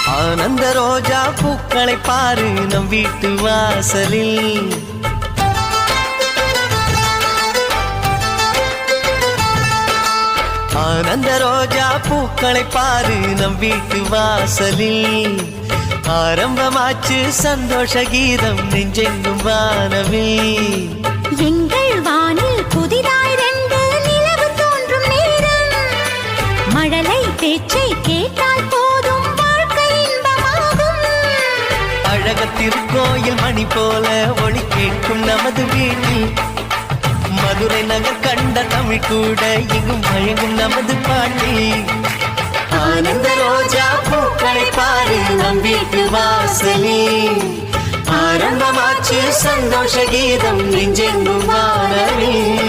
ஆனந்த ரோஜா பூக்களை பாரு நம் வீட்டு வாசலில். ஆனந்த ரோஜா பூக்களை பாரு நம் வீட்டு வாசலில். ஆரம்பமாச்சு சந்தோஷ கீதம் நெஞ்செங்கும் வானவில். எங்கள் வானில் புதிதாய் ரெண்டு நிலவு தோன்றும் நேரம். மழலை பேச்சை கேட்டால் போதும் வாழ்க்கை இன்பமாகும். அழகத்திருக்கோயில் மணி போல ஒளி கேட்கும் நமது வீட்டில். மதுரை நகர் கண்ட தமிழ் கூட இங்கும் மயங்கும் நமது பாட்டில். ஆனந்த ரோஜா பூக்களை பாரு நம் வீட்டு வாசலில். ஆரம்பமாச்சு சந்தோஷ கீதம் நெஞ்செங்கும் வானவில்.